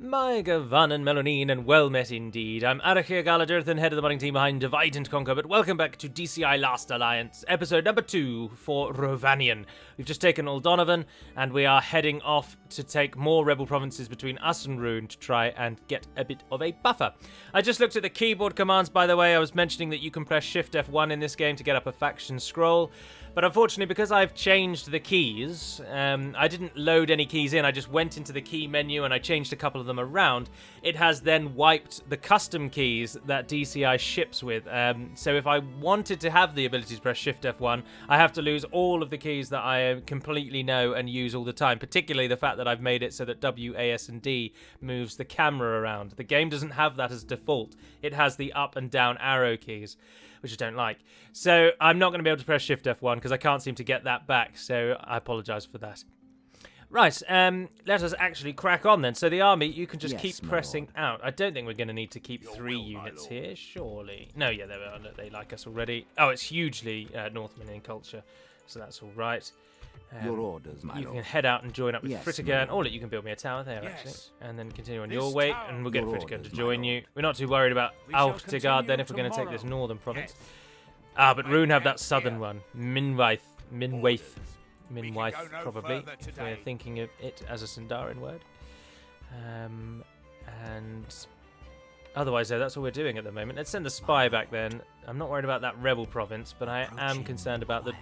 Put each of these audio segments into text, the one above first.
My Rhovanion Melonine, and well met indeed. I'm Aragorn Company, head of the modding team behind Divide and Conquer, but welcome back to DCI Last Alliance, episode number 2 for Rhovanion. We've just taken Donovan, and we are heading off to take more rebel provinces between us and Rune to try and get a bit of a buffer. I just looked at the keyboard commands, by the way. I was mentioning that you can press Shift F1 in this game to get up a faction scroll. But unfortunately, because I've changed the keys, I didn't load any keys in. I just went into the key menu and I changed a couple of them around. It has then wiped the custom keys that DCI ships with. So if I wanted to have the ability to press Shift F1, I have to lose all of the keys that I completely know and use all the time, particularly the fact that I've made it so that W, A, S, and D moves the camera around. The game doesn't have that as default. It has the up and down arrow keys, which I don't like. So I'm not going to be able to press Shift F1 because I can't seem to get that back, so I apologise for that. Right, let us actually crack on then. So the army, you can just keep pressing out. I don't think we're going to need to keep 3 units here, surely. No, yeah, they like us already. Oh, it's hugely Northman in culture, so that's all right. Your orders, my You lord. can head out and join up with Yes, Fritigern. my Or you can build me a tower there, actually. And then continue on your This way, town- and we'll get Your Fritigern orders, to my join lord. you. We're not too worried about We shall Alftegard then if we're continue going to take this tomorrow. northern province. Yes. Ah, but Rune have that camp southern here. one. Minwaith, We can Minwaith, go no probably, further if we're today. thinking of it as a Sindarin word. And otherwise, though, that's all we're doing at the moment. Let's send the spy back then. I'm not worried about that rebel province, but I am concerned about the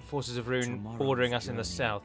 forces of Rune bordering us in the south.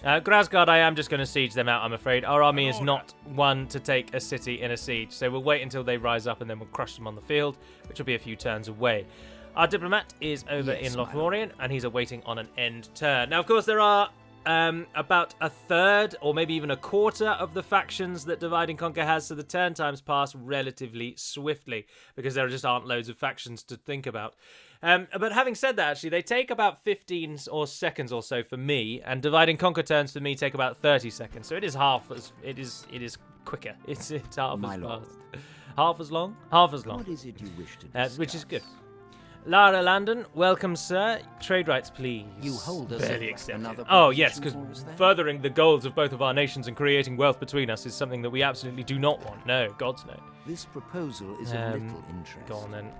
Grasgard, I am just going to siege them out, I'm afraid. Our army is not one to take a city in a siege, so we'll wait until they rise up and then we'll crush them on the field, which will be a few turns away. Our diplomat is over in Rhovanion, and he's awaiting on an end turn. Now, of course, there are about a third or maybe even a quarter of the factions that Divide and Conquer has, so the turn times pass relatively swiftly because there just aren't loads of factions to think about. But having said that, actually, they take about 15 or seconds or so for me, and Divide and Conquer turns for me take about 30 seconds. So it is half as it is quicker. It's half My as lord. fast, half as long, half as long, What is it you wish to discuss? which is good. Lara Landon, welcome, sir. Trade rights, please. You hold us Barely in accepted. another Oh, yes, proposition because for us then? furthering the goals of both of our nations and creating wealth between us is something that we absolutely do not want. No, God's no. This proposal is of little interest. Go on then.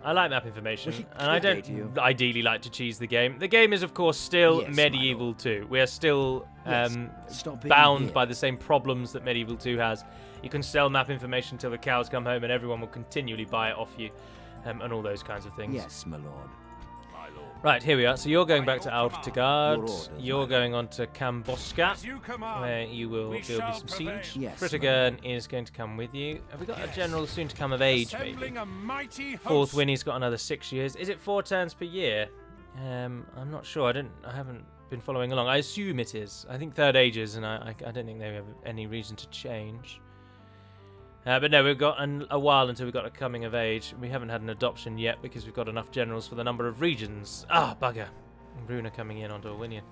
I like map information, Was it and I clear don't to you? ideally like to cheese the game. The game is, of course, still Yes, my Medieval 2. We are still Yes, stop being bound here. by the same problems that Medieval 2 has. You can sell map information till the cows come home, and everyone will continually buy it off you, and all those kinds of things. Yes, my lord. My lord. Right, here we are. So you're going back to Your Alftegard. orders, my You're lord. going on to Kamboska, As you command, where you will we build me shall some prevail. siege. Yes, Fritigern is going to come with you. Have we got a Yes. general soon to come of age, maybe? assembling a mighty host. Fourth Winnie's got another 6 years. Is it 4 turns per year? I'm not sure. I haven't been following along. I assume it is. I think third ages, and I don't think they have any reason to change. But no, we've got a while until we've got a coming of age. We haven't had an adoption yet because we've got enough generals for the number of regions. Ah, bugger. Rune coming in onto Rhovanion.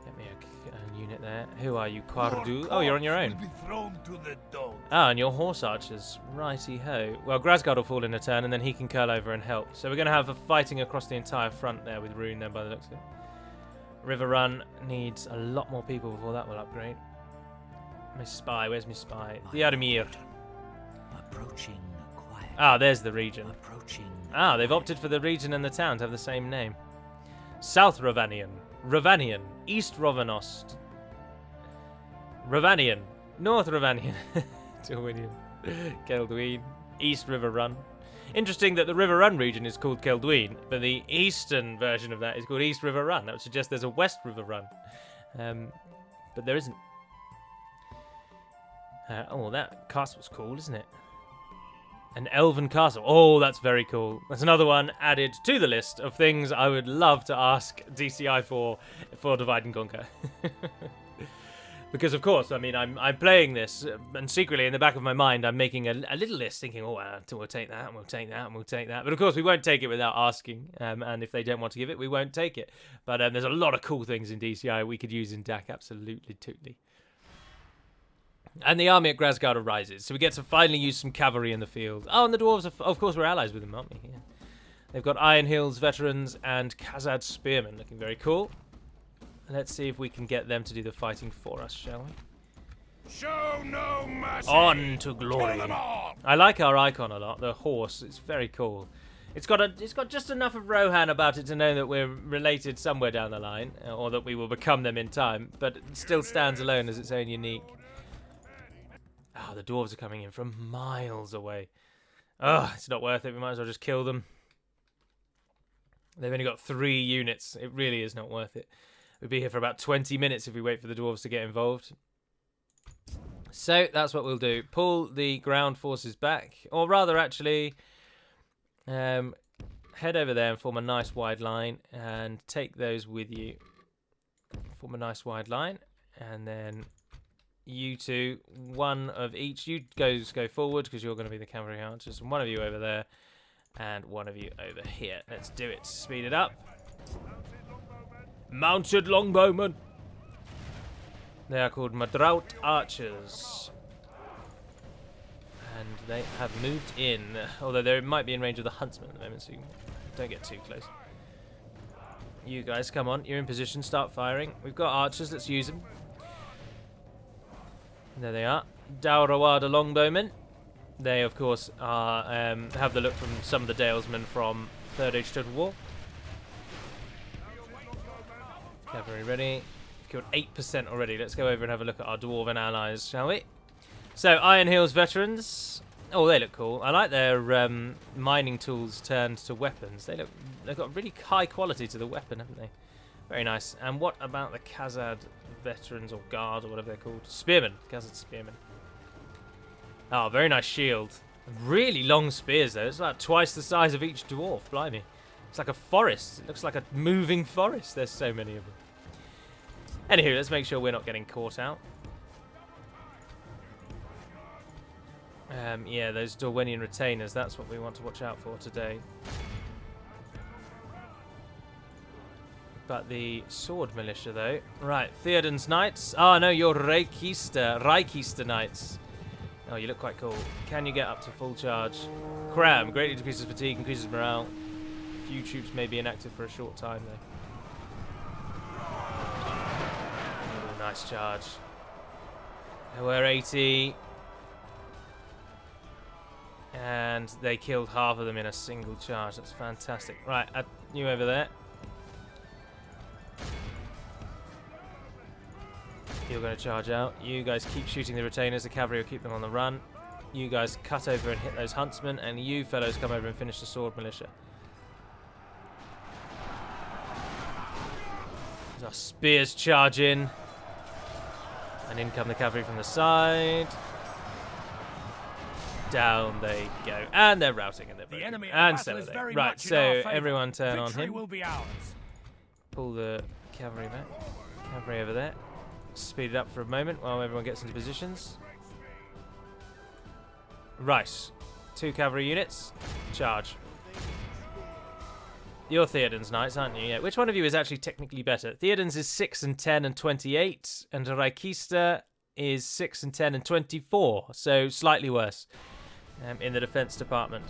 Get me a unit there. Who are you, Quardu? Oh, you're on your own. Will be thrown to the dogs. Ah, and your horse archers. Righty-ho. Well, Grasgard will fall in a turn, and then he can curl over and help. So we're going to have a fighting across the entire front there with Rune then, by the looks of it. River Run needs a lot more people before that will upgrade. My spy. Where's my spy? The Admir. Approaching quiet. Ah, there's the region. Approaching. Ah, they've opted for the region and the town to have the same name. South Rhovanion, Rhovanion, East Rhovanos, Rhovanion, North Rhovanion, Dilwinion, Celdwyn, East River Run. Interesting that the River Run region is called Celdwyn, but the eastern version of that is called East River Run. That would suggest there's a West River Run, but there isn't. Oh, that castle's cool, isn't it? An elven castle. Oh, that's very cool. That's another one added to the list of things I would love to ask DCI for Divide and Conquer. Because, of course, I mean, I'm playing this, and secretly in the back of my mind, I'm making a little list thinking, oh, we'll take that, and we'll take that, and we'll take that. But, of course, we won't take it without asking, and if they don't want to give it, we won't take it. But there's a lot of cool things in DCI we could use in DAC, absolutely, totally. And the army at Grasgard arises, so we get to finally use some cavalry in the field. Oh, and the dwarves, of course, we're allies with them, aren't we? Yeah. They've got Iron Hills veterans and Khazad spearmen, looking very cool. Let's see if we can get them to do the fighting for us, shall we? Show no mercy. On to Kill glory. them all. I like our icon a lot. The horse. It's very cool. It's got just enough of Rohan about it to know that we're related somewhere down the line, or that we will become them in time. But it still stands alone as its own unique. Oh, the dwarves are coming in from miles away. Oh, it's not worth it. We might as well just kill them. They've only got 3 units. It really is not worth it. We'll be here for about 20 minutes if we wait for the dwarves to get involved. So that's what we'll do. Pull the ground forces back. Or rather, actually, head over there and form a nice wide line. And take those with you. Form a nice wide line. And then you two, one of each. You go forward because you're going to be the cavalry archers. And one of you over there. And one of you over here. Let's do it. Speed it up. Mounted longbowmen. They are called Madrout archers. And they have moved in. Although they might be in range of the huntsman at the moment, so you don't get too close. You guys, come on. You're in position. Start firing. We've got archers. Let's use them. There they are. Daurawada longbowmen. They, of course, are have the look from some of the Dalesmen from Third Age Total War. Cavalry ready. We've killed 8% already. Let's go over and have a look at our Dwarven allies, shall we? So, Iron Hills veterans. Oh, they look cool. I like their mining tools turned to weapons. They've got really high quality to the weapon, haven't they? Very nice. And what about the Khazad veterans or guard or whatever they're called? Spearmen. Khazad spearmen. Oh, very nice shield. Really long spears, though. It's about twice the size of each dwarf. Blimey. It's like a forest. It looks like a moving forest. There's so many of them. Anywho, let's make sure we're not getting caught out. Yeah, those Rhovanion retainers. That's what we want to watch out for today. But the sword militia, though. Right, Theoden's knights. Oh, no, you're Reichester knights. Oh, you look quite cool. Can you get up to full charge? Cram. Greatly decreases fatigue, increases morale. Few troops may be inactive for a short time, though. Oh, nice charge. We're 80. And they killed half of them in a single charge. That's fantastic. Right, you over there. You're going to charge out. You guys keep shooting the retainers. The cavalry will keep them on the run. You guys cut over and hit those huntsmen. And you fellows come over and finish the sword militia. Our spears charge in. And in come the cavalry from the side. Down they go. And they're routing and they're breaking. The enemy and battle is very right, much in so our favour. everyone turn Victory on him. will be ours. Pull the cavalry back. Cavalry over there. Speed it up for a moment while everyone gets into positions. Right. 2 cavalry units. Charge. You're Theoden's knights, aren't you? Yeah. Which one of you is actually technically better? Theoden's is 6 and 10 and 28. And Reichster is 6 and 10 and 24. So slightly worse in the defense department.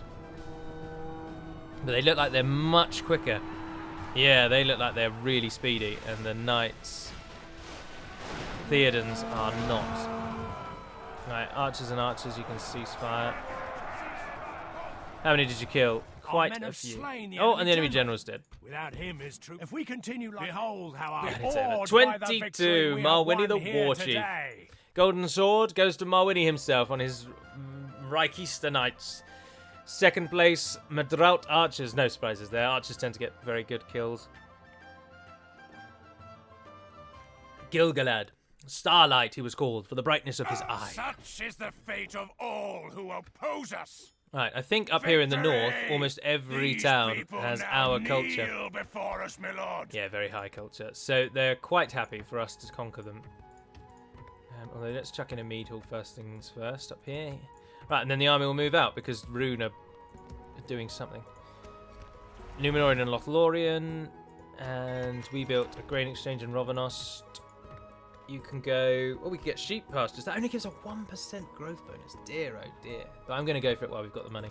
But they look like they're much quicker. Yeah, they look like they're really speedy. And the knights... Theoden's are not. Right, archers and archers, you can cease fire. How many did you kill? Quite a few. Oh, and the enemy general's dead. Without him, his troops. If we continue like behold how our And it's over. 22. Marwini the War Chief. Golden Sword goes to Marwini himself on his Reichster Knights. Second place, Madrout Archers. No surprises there. Archers tend to get very good kills. Gilgalad. Starlight, he was called, for the brightness of his eye. Such is the fate of all who oppose us. Right, I think up here in the north, almost every These town people has now our culture. kneel before us, my lord. Yeah, very high culture. So they're quite happy for us to conquer them. Although let's chuck in a mead hall first things first up here. Right, and then the army will move out because Rune are doing something. Numenorian and Lothlorien. And we built a grain exchange in Rhovanost. You can go... Oh, we can get sheep pastures. That only gives a 1% growth bonus. Dear, oh dear. But I'm going to go for it while we've got the money.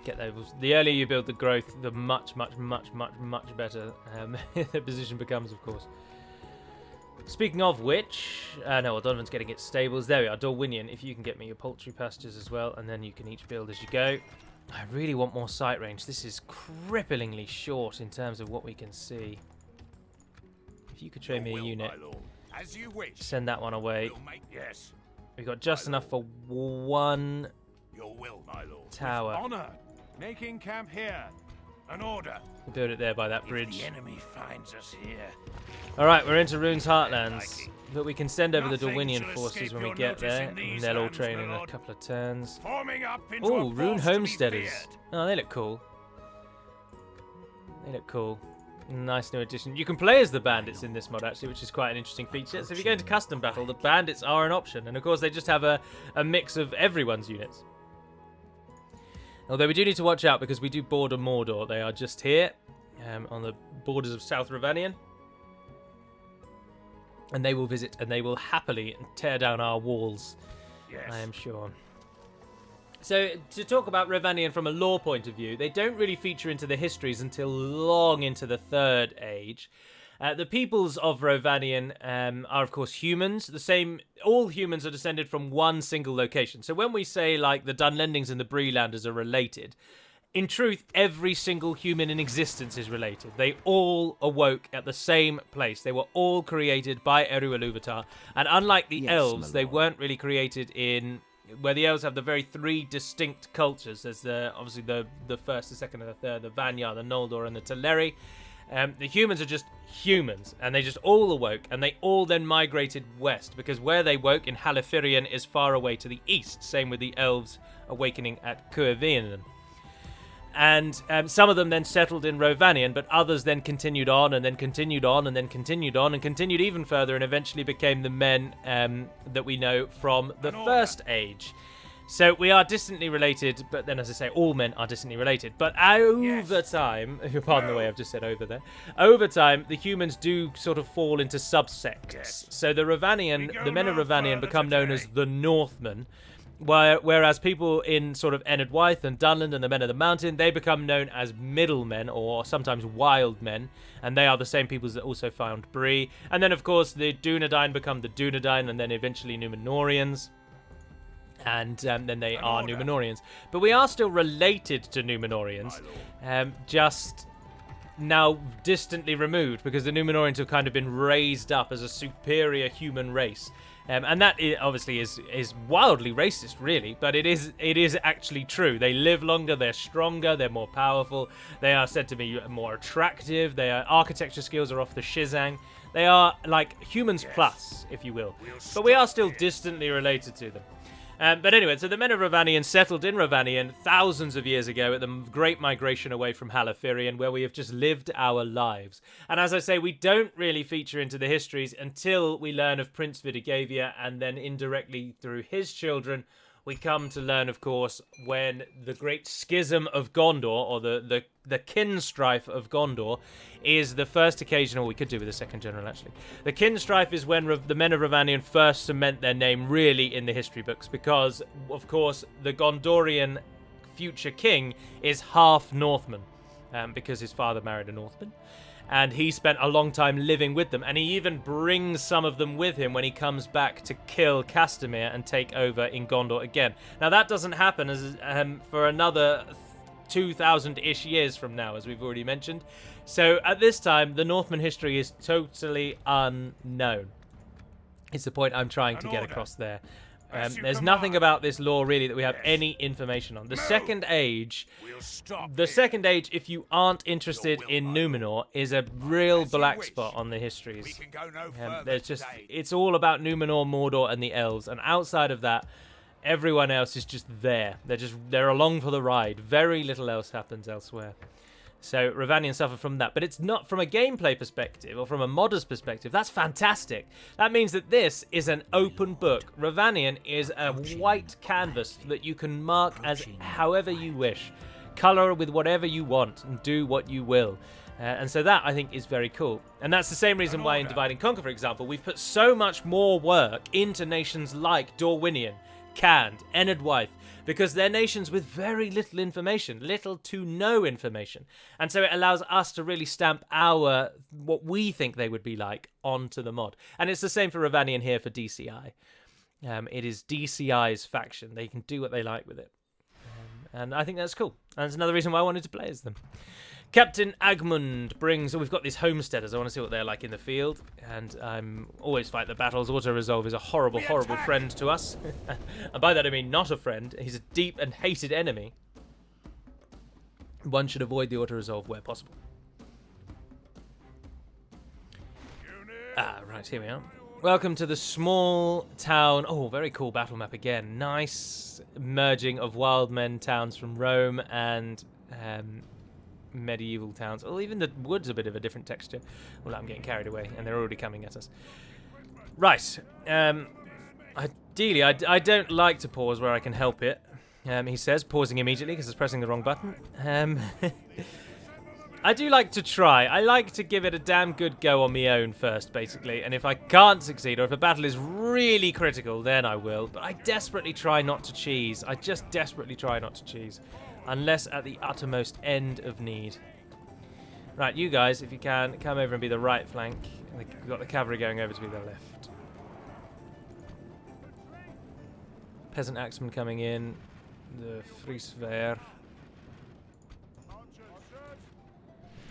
Get those. The earlier you build the growth, the much better the position becomes, of course. Speaking of which, no, well, Donovan's getting its stables. There we are, Rhovanion. If you can get me your poultry pastures as well, and then you can each build as you go. I really want more sight range. This is cripplingly short in terms of what we can see. If you could train me a unit, As you wish. send that one away. Yes. We've got just enough for one Your will, my lord. tower. Honor. Making camp here. An order. We'll build it there by that If bridge. the enemy finds us here. Alright, we're into Rune's Heartlands. But we can send over the Nothing Rhovanion shall forces escape when we your get notice there. in these And they'll all lands, train my in a lord. couple of turns. Forming up into a Oh, Rune force to be Homesteaders. feared. Oh, they look cool. They look cool. Nice new addition. You can play as the bandits in this mod, actually, which is quite an interesting feature. So if you go into custom battle, the bandits are an option. And of course, they just have a mix of everyone's units. Although we do need to watch out because we do border Mordor. They are just here on the borders of South Rhovanion. And they will visit and they will happily tear down our walls, Yes. I am sure. So, to talk about Rhovanion from a lore point of view, they don't really feature into the histories until long into the Third Age. The peoples of Rhovanion are, of course, humans. All humans are descended from one single location. So when we say, like, the Dunlendings and the Breelanders are related, in truth, every single human in existence is related. They all awoke at the same place. They were all created by Eru Ilúvatar. And unlike the Yes, elves, my they lord. weren't really created in... Where the elves have the very three distinct cultures. There's obviously the first, the second, and the third, the Vanyar, the Noldor, and the Teleri. The humans are just humans, and they just all awoke, and they all then migrated west, because where they woke in Halifirion is far away to the east. Same with the elves awakening at Cuervianen. And some of them then settled in Rhovanion, but others then continued on, and then continued on, and then continued on, and continued even further, and eventually became the men that we know from the First Age. So we are distantly related, but then, as I say, all men are distantly related. But over time, pardon the way I've just said over there, over time, the humans do sort of fall into subsects. Yes. So the the men of no Rhovanion further become known as today. the Northmen, whereas people in sort of Enid Wythe and Dunland and the Men of the Mountain, they become known as middlemen or sometimes wild men, and they are the same peoples that also found Bree. And then, of course, the Dunedain become the Dunedain, and then eventually Númenóreans. And then they are order. Númenóreans. But we are still related to Númenóreans, just now distantly removed, because the Númenóreans have kind of been raised up as a superior human race. And that obviously is wildly racist, really, but it is actually true. They live longer, they're stronger, they're more powerful, they are said to be more attractive, their architecture skills are off the shizang. They are like humans plus, if you will. But we are still distantly related to them. But anyway, so the men of Rhovanion settled in Rhovanion thousands of years ago at the Great Migration away from Halifirion, where we have just lived our lives. And as I say, we don't really feature into the histories until we learn of Prince Videgavia, and then indirectly through his children, we come to learn, of course, when the great schism of Gondor, or the kin strife of Gondor, is the first occasion, or we could do with the second general, actually. The kin strife is when the men of Rhovanion first cement their name really in the history books, because, of course, the Gondorian future king is half Northman, because his father married a Northman. And he spent a long time living with them, and he even brings some of them with him when he comes back to kill Castamere and take over in Gondor again. Now, that doesn't happen for another 2,000-ish years from now, as we've already mentioned. So, at this time, the Northman history is totally unknown. It's the point I'm trying to get across there. There's nothing about this lore, really, that we have any information on. The Second Age... The Second Age, if you aren't interested in Númenor, is a real black spot on the histories. There's just, it's all about Númenor, Mordor, and the elves, and outside of that, everyone else is just there. They're along for the ride. Very little else happens elsewhere. So Rhovanion suffer from that, but it's not from a gameplay perspective or from a modder's perspective. That's fantastic. That means that this is an open book. Rhovanion is a white canvas that you can mark as however you wish. Color with whatever you want and do what you will. And so that, I think, is very cool. And that's the same reason why in Divide and Conquer, for example, we've put so much more work into nations like Rhovanion, canned, Enid wife, because they're nations with very little information, little to no information. And so it allows us to really stamp what we think they would be like onto the mod. And it's the same for Rhovanion here for DCI. It is DCI's faction. They can do what they like with it. And I think that's cool. And that's another reason why I wanted to play as them. Captain Agmund brings... we've got these homesteaders. I want to see what they're like in the field. And I'm always fight the battles. Auto-resolve is a horrible, horrible friend to us. And by that I mean not a friend. He's a deep and hated enemy. One should avoid the auto-resolve where possible. Right, here we are. Welcome to the small town. Oh, very cool battle map again. Nice merging of wild men towns from Rome and... medieval towns. Well, even the wood's a bit of a different texture. Well, I'm getting carried away, and they're already coming at us. Right. Ideally, I don't like to pause where I can help it. He says, pausing immediately because it's pressing the wrong button. I do like to try. I like to give it a damn good go on my own first, basically. And if I can't succeed, or if a battle is really critical, then I will. But I desperately try not to cheese. I just desperately try not to cheese. Unless at the uttermost end of need. Right, you guys, if you can, come over and be the right flank. We've got the cavalry going over to be the left. Peasant axemen coming in. The Frieswehr.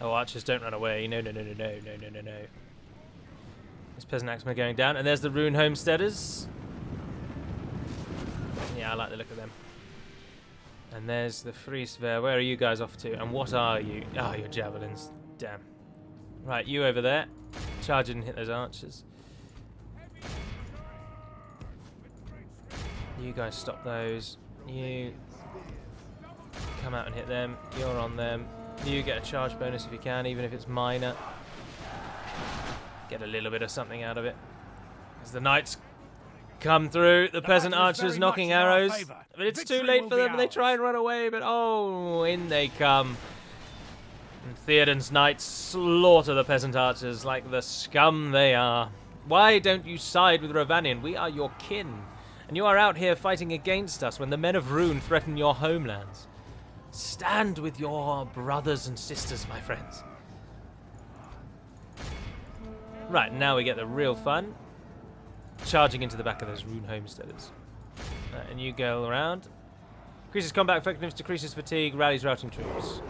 Oh, archers, don't run away. No. There's peasant axemen going down. And there's the Rune homesteaders. Yeah, I like the look of them. And there's the Frieswehr. Where are you guys off to? And what are you? Oh, you're javelins. Damn. Right, you over there. Charge and hit those archers. You guys stop those. You come out and hit them. You're on them. You get a charge bonus if you can, even if it's minor. Get a little bit of something out of it. As the knights come through, the peasant archers knocking arrows. But it's too late for them. They try and run away, but oh, in they come. And Theoden's knights slaughter the peasant archers like the scum they are. Why don't you side with Rhovanion? We are your kin. And you are out here fighting against us when the men of Rune threaten your homelands. Stand with your brothers and sisters, my friends. Right, now we get the real fun. Charging into the back of those Rune homesteaders. And you go around. Increases combat effectiveness, decreases fatigue, rallies routing troops.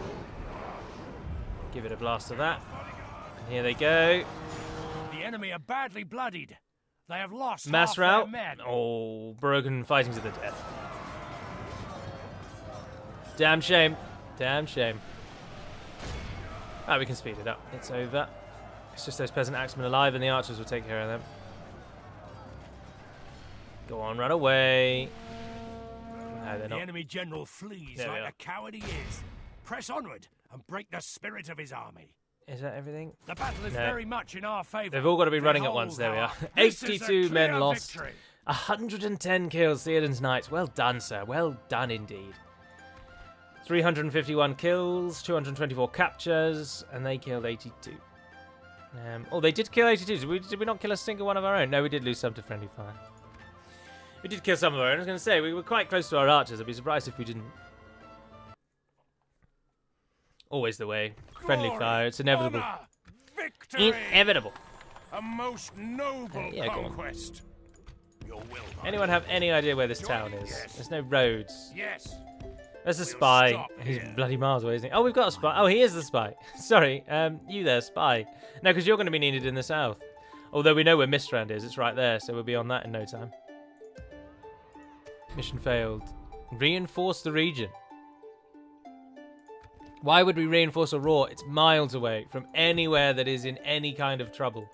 Give it a blast of that. And here they go. The enemy are badly bloodied. They have lost Mass half rout. their men. Oh, broken fighting to the death. Damn shame. Damn shame. Right, we can speed it up. It's over. It's just those peasant axemen alive and the archers will take care of them. Go on, run away. No, they're not. The enemy general flees There we like are. the coward he is. Press onward and break the spirit of his army. Is that everything? The battle is No. very much in our favour. They've all got to be running at once. There we are. 82 men lost. Victory. 110 kills, Theoden's knights. Well done, sir. Well done indeed. 351 kills, 224 captures, and they killed 82. Oh, they did kill 82. Did we not kill a single one of our own? No, we did lose some to friendly fire. We did kill some of our own. I was going to say, we were quite close to our archers. I'd be surprised if we didn't. Always the way. Friendly Glory, fire. It's inevitable. honor, victory. Inevitable. A most noble Yeah, go on. conquest. Your will, my Anyone have any idea where this town is? Yes. There's no roads. Yes. There's a We'll spy. stop He's here. bloody miles away, isn't he? Oh, we've got a spy. Oh, he is the spy. Sorry, you there, spy. No, because you're going to be needed in the south. Although we know where Mistrand is. It's right there, so we'll be on that in no time. Mission failed. Reinforce the region. Why would we reinforce Aurora? It's miles away from anywhere that is in any kind of trouble.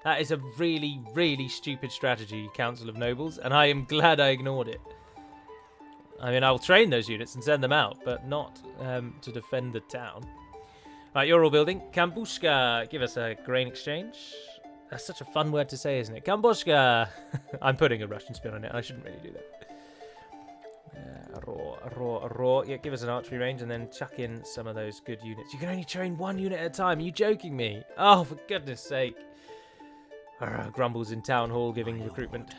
That is a really, really stupid strategy, Council of Nobles, and I am glad I ignored it. I mean, I'll train those units and send them out, but not to defend the town. Right, you're all building. Kambushka. Give us a grain exchange. That's such a fun word to say, isn't it? Kambushka. I'm putting a Russian spin on it. I shouldn't really do that. Yeah, give us an archery range and then chuck in some of those good units. You can only train one unit at a time. Are you joking me? Oh, for goodness sake. Grumbles in town hall giving recruitment.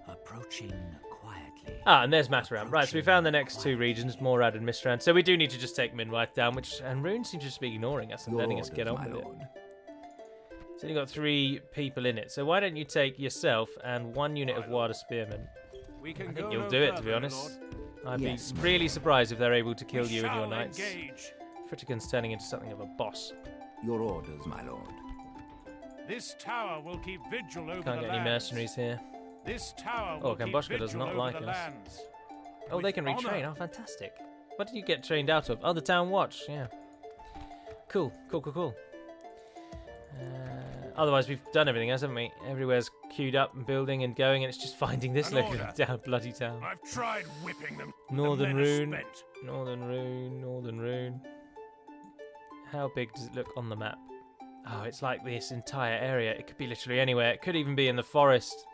Approaching quiet. Ah, and there's Mataram. Right, so we found the next two regions, Morad and Mistran. So we do need to just take Minwife down, and Rune seems to just be ignoring us and letting us get on with it. It's only got 3 people in it, so why don't you take yourself and 1 unit of Warder Spearmen? I think you'll do it, to be honest. I'd be really surprised if they're able to kill you and your knights. Fritigan's turning into something of a boss. Your orders, my lord. This tower will keep vigil over Can't the get any mercenaries here. This tower will keep Gamboshka does vigil not over like the us. lands. Oh, they can retrain. Oh, fantastic. What did you get trained out of? Oh, the town watch. Yeah. Cool. Otherwise, we've done everything else, haven't we? Everywhere's queued up and building and going, and it's just finding this little down bloody town. I've tried whipping them. Northern Rune. Spent. Northern Rune. How big does it look on the map? Oh, it's like this entire area. It could be literally anywhere. It could even be in the forest.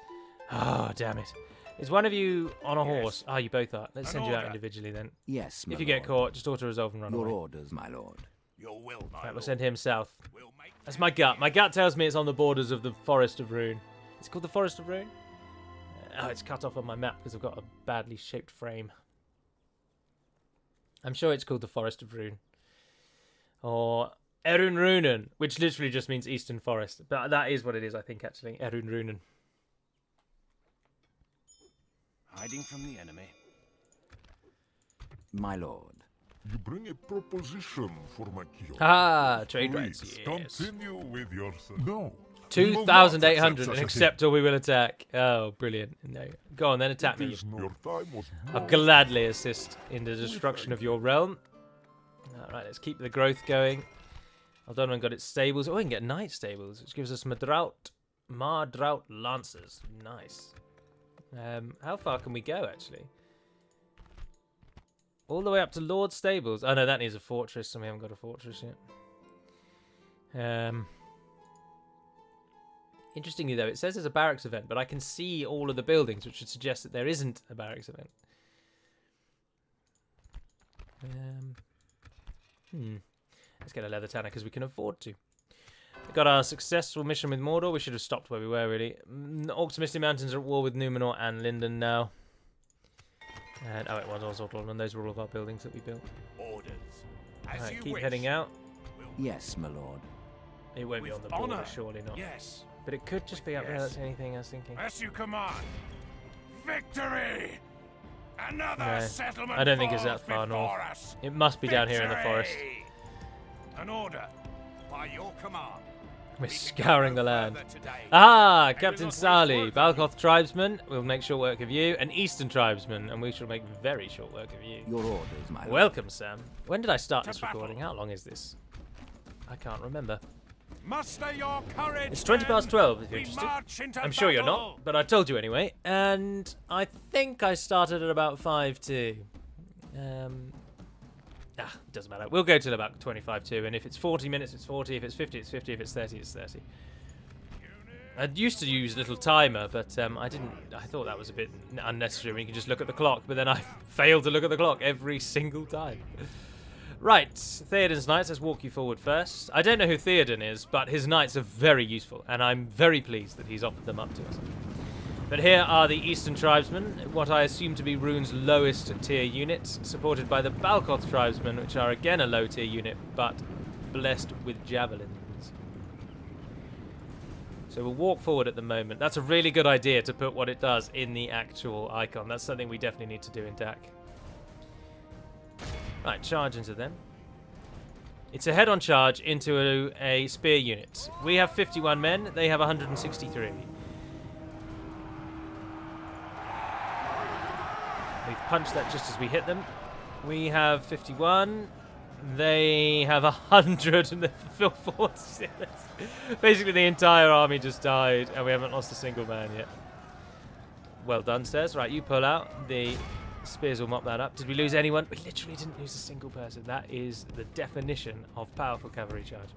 Oh, damn it. Is one of you on a horse? Ah, you both are. Let's send you out individually then. Yes, my If you lord. get caught, just auto-resolve and run away. Your orders, my lord. Your will, my Right, we'll lord. send him south. We'll make That's my gut. My gut tells me it's on the borders of the Forest of Rune. It's called the Forest of Rune? Oh, it's cut off on my map because I've got a badly shaped frame. I'm sure it's called the Forest of Rune. Or Erun Runen, which literally just means Eastern Forest. But that is what it is, I think, actually. Erun Runen. hiding from the enemy. My lord. You bring a proposition for my cure. Ah, trade rights, Please, yes. continue with your... No. 2,800 and such a accept or we will attack. Oh, brilliant. No. Go on then, attack It me. is no- Your time was I'll more- gladly assist in the destruction of your realm. Alright, let's keep the growth going. Aldonran got its stables. Oh, we can get night stables, which gives us Madrout Lancers. Nice. How far can we go, actually? All the way up to Lord Stables. Oh, no, that needs a fortress, and we haven't got a fortress yet. Interestingly, though, it says there's a barracks event, but I can see all of the buildings, which would suggest that there isn't a barracks event. Let's get a leather tanner because we can afford to. We got our successful mission with Mordor. We should have stopped where we were, really. Orcs and Misty Mountains are at war with Numenor and Lindon now. And oh, it was Oswald, and those were all of our buildings that we built. Orders. As Alright, you keep wish. heading out. Yes, my lord. It won't be With on the border, honor. surely not. Yes. But it could just be up there. Yes. That's the only thing I was thinking. As you command. Victory! Another No, settlement I don't think it's falls that far before north. us. It must be down here in the forest. Victory! An order. By your command. We're We can scouring go the land. further today. Ah, And Captain do not waste Sali, words. Balkoth tribesman. We'll make short work of you. An Eastern tribesman, and we shall make very short work of you. Your orders, my lord. Welcome, Sam. When did I start To this battle. recording? How long is this? I can't remember. Muster your courage. It's 20 past men. 12, if you're We interested. march into I'm sure you're battle. not, but I told you anyway. And I think I started at about 5-2. It doesn't matter. We'll go till about 25-2, and if it's 40 minutes, it's 40. If it's 50, it's 50. If it's 30, it's 30. I used to use a little timer, but I didn't. I thought that was a bit unnecessary. You can just look at the clock, but then I failed to look at the clock every single time. Right, Theoden's knights. Let's walk you forward first. I don't know who Theoden is, but his knights are very useful, and I'm very pleased that he's offered them up to us. But here are the Eastern tribesmen, what I assume to be Rune's lowest tier units, supported by the Balkoth tribesmen, which are again a low tier unit, but blessed with javelins. So we'll walk forward at the moment. That's a really good idea to put what it does in the actual icon. That's something we definitely need to do in DAC. Right, charge into them. It's a head-on charge into a spear unit. We have 51 men, they have 163. We've punched that just as we hit them. We have 51. They have 100 and they're forced. Basically the entire army just died and we haven't lost a single man yet. Well done, Stairs. Right, you pull out. The spears will mop that up. Did we lose anyone? We literally didn't lose a single person. That is the definition of powerful cavalry charge.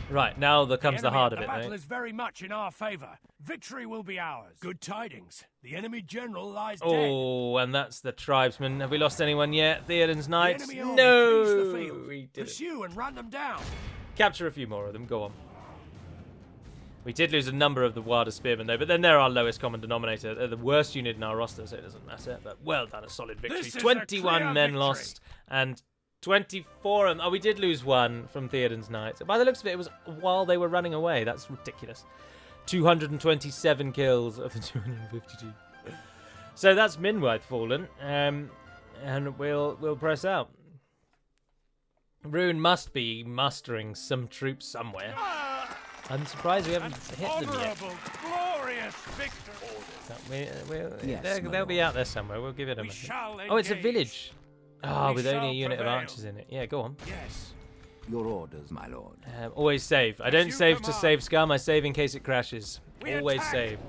Right, now comes the harder bit, The battle mate. is very much in our favour. Victory will be ours. Good tidings. The enemy general lies dead. Oh, and that's the tribesmen. Have we lost anyone yet? Theoden's The knights? enemy army No, flees the field. we didn't. Pursue and run them down. Capture a few more of them. Go on. We did lose a number of the Wilder Spearmen, though, but then they're our lowest common denominator. They're the worst unit in our roster, so it doesn't matter. But well done, a solid victory. This is a 21 clear men victory. lost, and 24 of them... Oh, we did lose one from Theoden's Knights. By the looks of it, it was while they were running away. That's ridiculous. 227 kills of the 252. So that's Minwythe fallen, and we'll press out. Rune must be mustering some troops somewhere. I'm surprised we haven't hit them yet. Glorious victory. Yes, my They'll be lord. out there somewhere. We'll give it a We minute. shall Oh, it's a engage. village. Ah, We with only a shall unit of prevail. archers in it. Yeah, go on. Yes. Your orders, my lord. Always save. I don't you save to command. save scum. I save in case it crashes. We Always attack. save.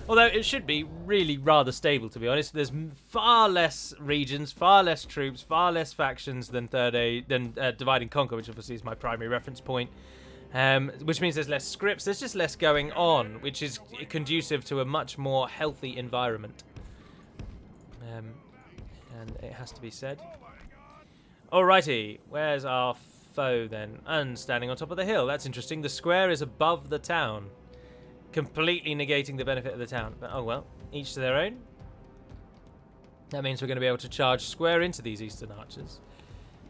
Although it should be really rather stable, to be honest. There's far less regions, far less troops, far less factions than Divide and Conquer, which obviously is my primary reference point. Which means there's less scripts. There's just less going on, which is conducive to a much more healthy environment. And it has to be said. Alrighty, where's our foe then? And standing on top of the hill. That's interesting. The square is above the town, completely negating the benefit of the town. But oh well, each to their own. That means we're going to be able to charge square into these eastern archers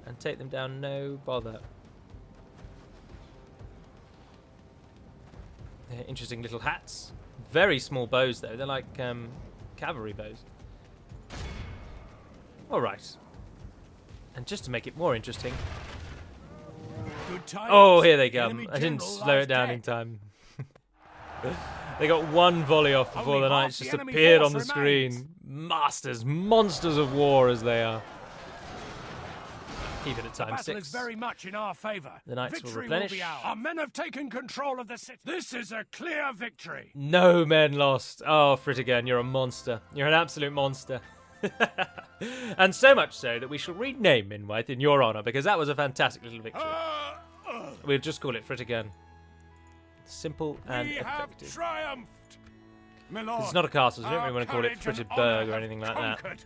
and take them down, no bother. They're interesting little hats. Very small bows though. They're like cavalry bows. Alright. And just to make it more interesting... Good tidings. Oh, here they The come. enemy I didn't general slow lies it down dead. in time. They got one volley off before Only the half knights the just enemy appeared on force the remains. screen. Masters, monsters of war as they are. Keep it at The time battle is 6. very much in our favour. The knights will Victory replenish. be ours. Our men have taken control of the city. This is a clear victory. No men lost. Oh, Fritigan, you're a monster. You're an absolute monster. And so much so that we shall rename Minwythe in your honour, because that was a fantastic little victory. We'll just call it Fritigan. Simple and We have effective. triumphed. My lord, It's not a castle, so we don't really our want to call it courage and Fritidberg honour or anything like have that. conquered.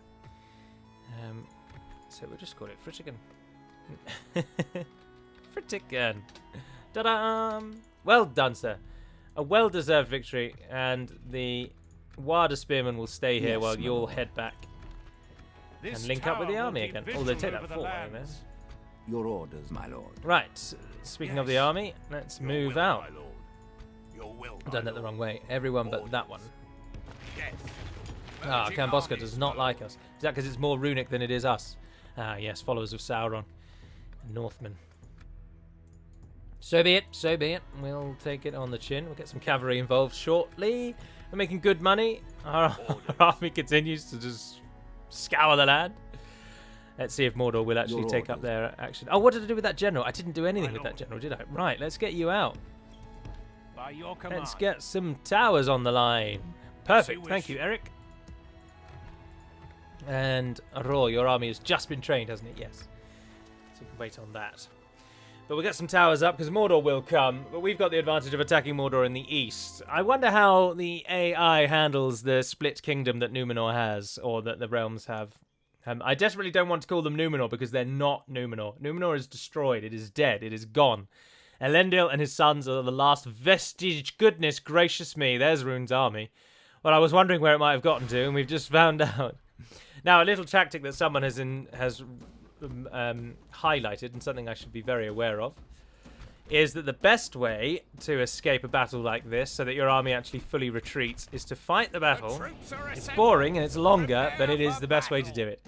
So we'll just call it Fritigan. Fritigan. Ta-da! Well done, sir. A well-deserved victory, and the Wilder Spearmen will stay here Yes, while my you'll lord. head back This and link up with the tower will army keep again. Oh, they take vigil that over the fort, won't they? lands. Your orders, my lord. Right, speaking of the army, let's move out. Your will, I've done that the wrong way. Everyone but that one. Yes. Ah, Merging Camboska armies, does not my like us. Is that because it's more runic than it is us? Ah, yes, followers of Sauron. Northmen. So be it, so be it. We'll take it on the chin. We'll get some cavalry involved shortly. We're making good money. Our army continues to just scour the land. Let's see if Mordor will actually Your take up orders. their action. Oh, what did I do with that general? I didn't do anything My with that lord. general, did I? Right, let's get you out. By your command. Let's get some towers on the line. Perfect. wish. Thank you, Eric. And Ro, your army has just been trained, hasn't it? Yes. So we can wait on that. But we'll get some towers up because Mordor will come. But we've got the advantage of attacking Mordor in the east. I wonder how the AI handles the split kingdom that Numenor has, or that the realms have. I desperately don't want to call them Numenor because they're not Numenor. Numenor is destroyed. It is dead. It is gone. Elendil and his sons are the last vestige. Goodness gracious me. There's Rune's army. Well, I was wondering where it might have gotten to, and we've just found out. Now, a little tactic that someone has highlighted, and something I should be very aware of, is that the best way to escape a battle like this, so that your army actually fully retreats, is to fight the battle. It's boring and it's longer, but it is the best way to do it.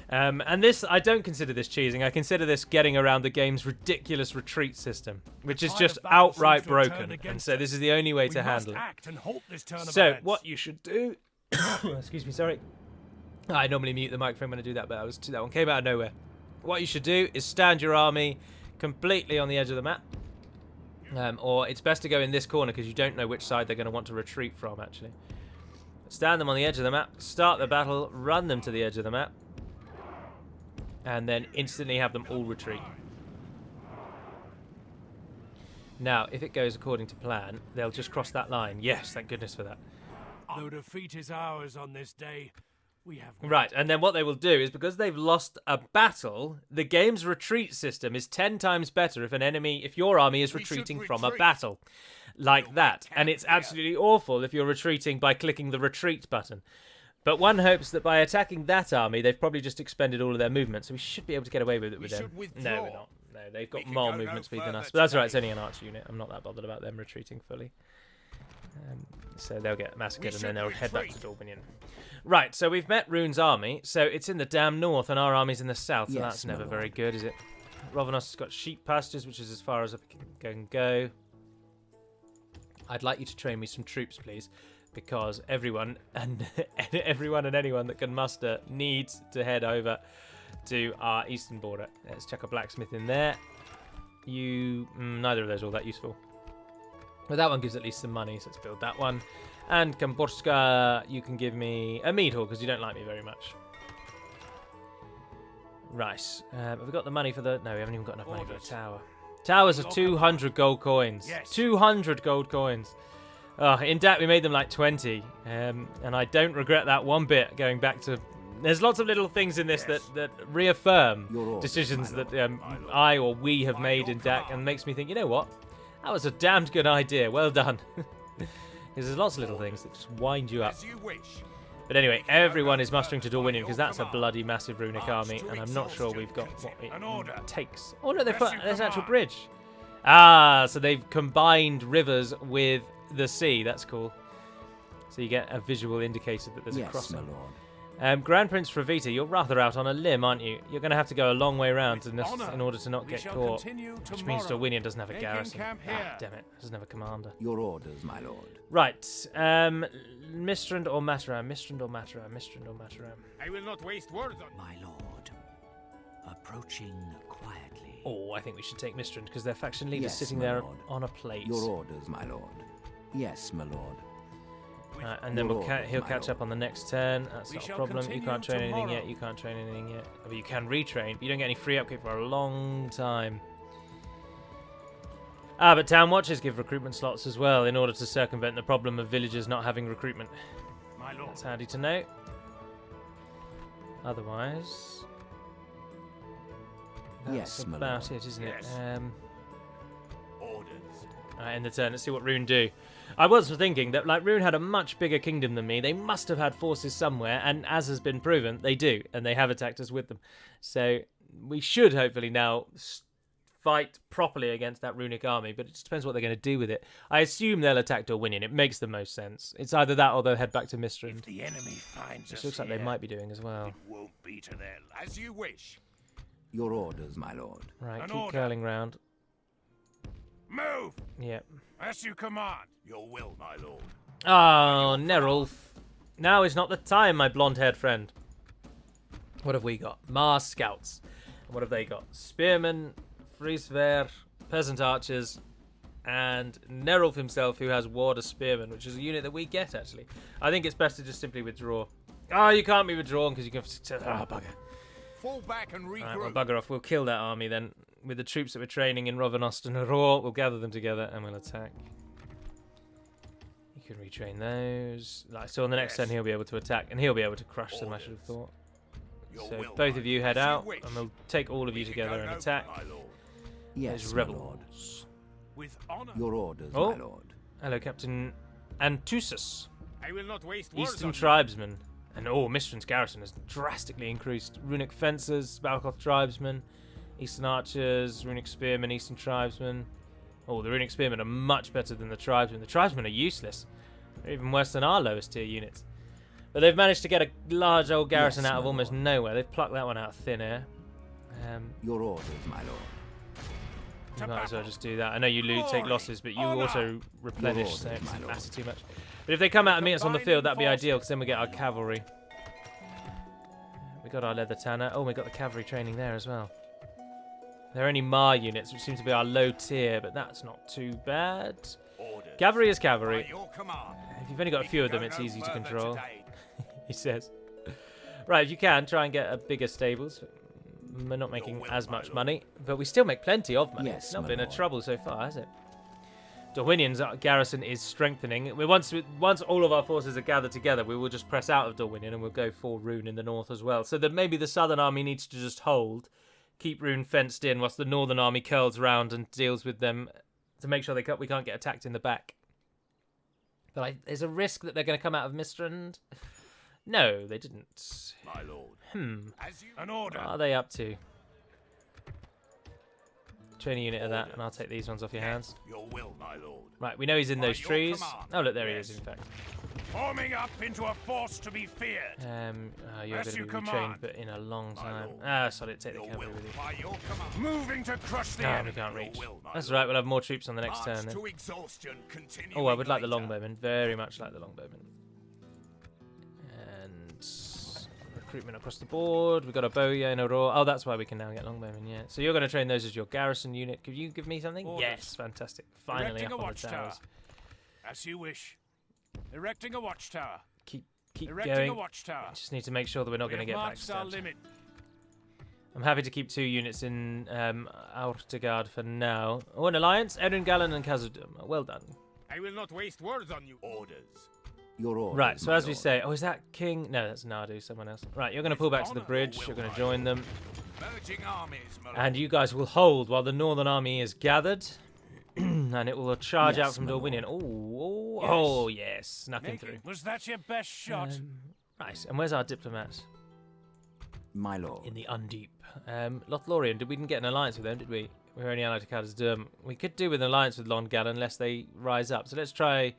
And this, I don't consider this cheesing. I consider this getting around the game's ridiculous retreat system, which is tide just of battle seems outright to have turned broken. And against so us. this is the only way We to must handle it. act and halt this turn of So events. what you should do, excuse me, sorry. I normally mute the microphone when I do that, but that one came out of nowhere. What you should do is stand your army completely on the edge of the map. Or it's best to go in this corner because you don't know which side they're going to want to retreat from, actually. Stand them on the edge of the map, start the battle, run them to the edge of the map, and then instantly have them all retreat. Now, if it goes according to plan, they'll just cross that line. Yes, thank goodness for that. Though defeat is ours on this day, We have Right, and then what they will do is, because they've lost a battle, the game's retreat system is 10 times better if your army is We should retreating from a retreat. battle. Like We'll that. make And camp it's here. absolutely awful if you're retreating by clicking the retreat button. But one hopes that by attacking that army, they've probably just expended all of their movement, so we should be able to get away with it We with them. should withdraw. No, we're not. No, they've got We can more go no movement speed than further us. But that's all right, it's today. only an archer unit. I'm not that bothered about them retreating fully. So they'll get massacred and then should they'll head back to retreat. Rhovanion. Right, so we've met Rune's army, so it's in the damn north and our army's in the south, so Yes, that's my never very lord. good, is it? Rhovanos has got sheep pastures, which is as far as I can go. I'd like you to train me some troops, please, because everyone and anyone that can muster needs to head over to our eastern border. Let's chuck a blacksmith in there. Neither of those are all that useful. But that one gives at least some money, so let's build that one. And Kamborska, you can give me a meat hall because you don't like me very much. Right. Have we got the money for the... No, we haven't even got enough money for the tower. Towers are 200 gold coins. Yes. 200 gold coins. In DAC, we made them like 20. And I don't regret that one bit going back to... There's lots of little things in this Yes. that reaffirm Your orders, decisions my that I or we have By made your in DAC command. and makes me think, you know what? That was a damned good idea. Well done. Because there's lots of little things that just wind you up. As you wish. But anyway, We can go everyone no is mustering to further by Rhovanion because your that's a command. bloody massive runic March army, to and I'm not sure exhaustion. we've got what it An order. takes. Oh no, they've As put you there's an actual command. bridge. Ah, so they've combined rivers with the sea. That's cool. So you get a visual indicator that there's a Yes, my crossing. lord. Grand Prince Rhovita, you're rather out on a limb, aren't you? You're going to have to go a long way round With in honour, order to not we get shall caught. continue Which means tomorrow. Rhovanion doesn't have a Making garrison. camp Ah, here. damn it. Doesn't have a commander. Your orders, my lord. Right. Mistrand or Mataram? Mistrand or Mataram? Mistrand or Mataram? I will not waste words on My lord, approaching quietly. Oh, I think we should take Mistrand because their faction leader's Yes, sitting my there lord. on a plate. Your orders, my lord. Yes, my lord. And then Your he'll orders, my catch up lord. on the next turn. That's We not a shall problem. You continue can't train anything tomorrow. yet. You can't train anything yet. But you can retrain. But you don't get any free upkeep for a long time. But town watchers give recruitment slots as well in order to circumvent the problem of villagers not having recruitment. My lord. That's handy to know. Otherwise, that's Yes, my about lord. it, isn't Yes. it? orders. Alright, end the turn. Let's see what Rune do. I was thinking that, like, Rune had a much bigger kingdom than me. They must have had forces somewhere, and as has been proven, they do, and they have attacked us with them. So we should hopefully now fight properly against that runic army, but it just depends what they're going to do with it. I assume they'll attack Rhovanion. It makes the most sense. It's either that or they'll head back to If Mistrand, the enemy finds which us looks like they here, might be doing as well. it won't be to their... As you wish. Your orders, my lord. Right, An keep order. curling round. Move! Yep. As you command. Your will, my lord. Oh, Nerulf. Now is not the time, my blonde-haired friend. What have we got? Mars Scouts. And what have they got? Spearmen, Frieswehr, Peasant Archers, and Nerulf himself, who has Warder Spearmen, which is a unit that we get, actually. I think it's best to just simply withdraw. Oh, you can't be withdrawn because you can... Ah, bugger. Fall back and regroup. Alright, well, bugger off. We'll kill that army then. With the troops that we're training in Rhovanost and Auror, we'll gather them together and we'll attack. You can retrain those. Like, so on the next Yes. turn he'll be able to attack and he'll be able to crush them, I Orders. should have thought. Your So will, both my of you lord. head As out wish. and we'll take all of you We can together go and no attack further, my lord. Yes, those my lord. rebels. With honor. Your orders, Oh. my lord. Hello, Captain Antusus, I will not waste words Eastern on you. tribesman. And Mistrand's garrison has drastically increased. Runic fencers, Balkoth tribesmen, Eastern archers, Runic spearmen, Eastern tribesmen. Oh, the Runic spearmen are much better than the tribesmen. The tribesmen are useless. They're even worse than our lowest tier units. But they've managed to get a large old garrison Yes, out of my almost lord. nowhere. They've plucked that one out of thin air. Your orders, my lord. You To might as well battle. just do that. I know you take Glory, losses, but you honour. also replenish, Your so orders, it my doesn't lord. matter too much. But if they come out and meet us on the field, that'd be Combining ideal, because then we get our cavalry. We got our leather tanner. Oh, we got the cavalry training there as well. They're only Mar units, which seem to be our low tier, but that's not too bad. Orders. Cavalry is By cavalry. your command. If you've only got a We few can of them, go it's no easy to further control, today. he says. Right, if you can, try and get a bigger stables. We're not making will, as my much lord. money, but we still make plenty of money. Yes, It's not my been a lord. trouble so far, has it? Dorwinion's garrison is strengthening. Once all of our forces are gathered together, we will just press out of Dorwinion and we'll go for Rune in the north as well. So that maybe the southern army needs to just hold, keep Rune fenced in, whilst the northern army curls round and deals with them to make sure we can't get attacked in the back. But there's a risk that they're going to come out of Mistrand. No, they didn't. My lord. An order. What are they up to? Train a unit of that, and I'll take these ones off your hands. Your will, my lord. Right, we know he's in By those your trees. command. Oh, look, there he Yes. is, in fact. Forming up into a force to be feared. You're As going to you be command. retrained, but in a long My time. lord. Sorry, take the Your cavalry will. with you. By your command. Moving to crush the No, enemy. we can't Your reach. will, my That's lord. right, we'll have more troops on the next March turn then. to exhaustion. Continue. Oh, I would like the longbowmen. Very much like the longbowmen. And recruitment across the board. We've got a bowyer and a raw. Oh, that's why we can now get longbowmen, yeah. So you're going to train those as your garrison unit. Could you give me something? Orders. Yes, fantastic. Finally Erecting up a on the watchtower. towers. As you wish. Erecting a watchtower. Keep Erecting going. a watchtower. Just need to make sure that we're not We going to have get marched our backstabbed. limit. I'm happy to keep 2 units in Aurtegard for now. Oh, an alliance? Adrian and Khazad-dûm. Well done. I will not waste words on you. Orders. Your orders, Right, so my as we lord. say... Oh, is that King? No, that's Nardu, someone else. Right, you're going to pull back to the bridge. You're going to join them. Merging armies, my And you guys will hold while the northern army is gathered. And it will charge Yes, out from my Dorwinion. Oh, yes. Snuffing through. Was that your best shot? Right, and where's our diplomat? My lord. In the Undeep. Lothlorien, we didn't get an alliance with them, did we? We were only allied to Khazad-dûm. We could do with an alliance with Longal unless they rise up. So let's try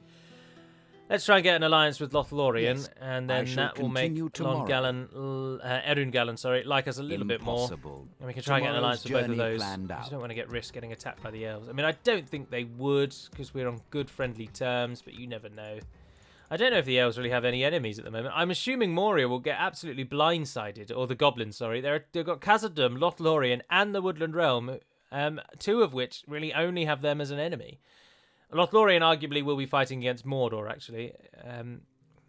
and get an alliance with Lothlorien, Yes, and I then shall that will make continue tomorrow. Erungallan, like us a little bit more. Impossible. And we can try and get an alliance Tomorrow's with both of journey those. planned We just out. don't want to risk getting attacked by the elves. I mean, I don't think they would, because we're on good friendly terms, but you never know. I don't know if the elves really have any enemies at the moment. I'm assuming Moria will get absolutely blindsided, or the goblins, sorry. They've got Khazad-dûm, Lothlorien, and the Woodland Realm, 2 of which really only have them as an enemy. Lothlorien arguably will be fighting against Mordor, actually.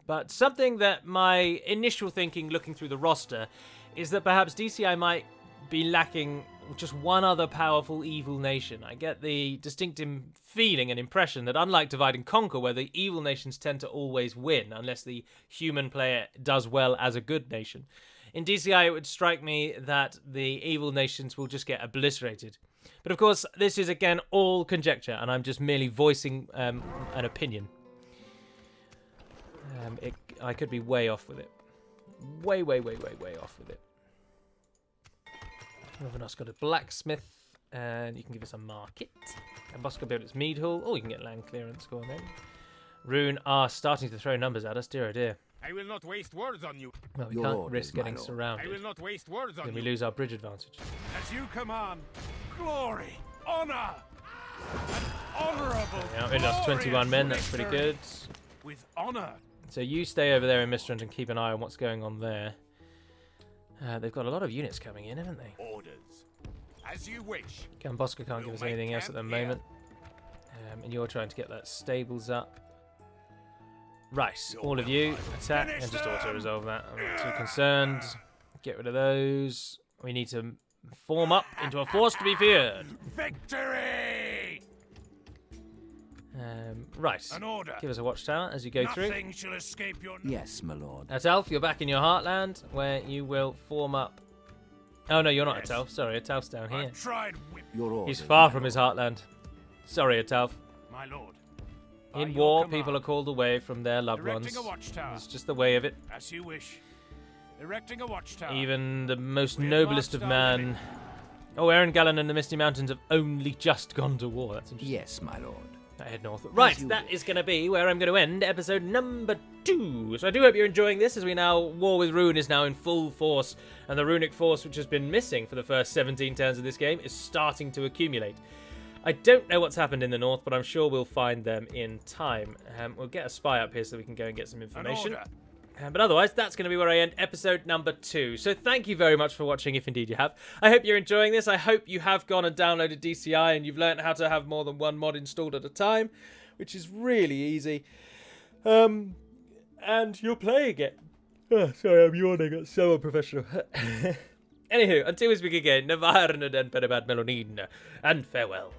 But something that my initial thinking looking through the roster is that perhaps DCI might be lacking just one other powerful evil nation. I get the distinctive feeling and impression that unlike Divide and Conquer, where the evil nations tend to always win, unless the human player does well as a good nation, in DCI it would strike me that the evil nations will just get obliterated. But of course, this is again all conjecture, and I'm just merely voicing an opinion. I could be way off with it. Way off with it. Rhovanion got a blacksmith, and you can give us a market. And Bosco built its mead hall. Oh, you can get land clearance. Go on then. Rune are starting to throw numbers at us. Dear oh dear. I will not waste words on you. Well, we Your can't orders, risk my getting lord. I will surrounded. not waste words on Then you. we lose our bridge advantage. As you command, glory, honor, an honorable. Yeah, we lost 21 men. That's pretty good. With honor. So you stay over there in Mistrand and keep an eye on what's going on there. They've got a lot of units coming in, haven't they? Orders. As you wish. Gambosca can't give us anything else at the moment. And you're trying to get that stables up. Right, all of you, attack and just auto-resolve that. I'm not too concerned. Get rid of those. We need to form up into a force to be feared. Victory! Right, An order. give us a watchtower as you go through. Nothing shall escape your. Yes, my lord. At Elf, you're back in your heartland, where you will form up... Oh no, you're not Yes. at Elf. Sorry, at Elf's down here. I've tried whip, Your orders. He's far my from his lord. heartland. Sorry, at Elf. my lord. By In your war, command. people are called away from their loved Erecting ones. a watchtower. It's just the way of it. As you wish. Erecting a watchtower. Even the most We have noblest of marched our man. Oh, Erungallan and the Misty Mountains have only just gone to war. That's interesting. Yes, my lord. I head north. Right, you that wish. is going to be where I'm going to end episode number 2. So I do hope you're enjoying this, as we now, War with Rune is now in full force, and the runic force, which has been missing for the first 17 turns of this game, is starting to accumulate. I don't know what's happened in the north, but I'm sure we'll find them in time. We'll get a spy up here so we can go and get some An information. order. But otherwise, that's going to be where I end episode number 2. So thank you very much for watching, if indeed you have. I hope you're enjoying this. I hope you have gone and downloaded DCI and you've learned how to have more than one mod installed at a time, which is really easy. And you're playing it. Oh, sorry, I'm yawning. It's so unprofessional. Anywho, until we speak again, Navarn and Peribad Melonin, and farewell.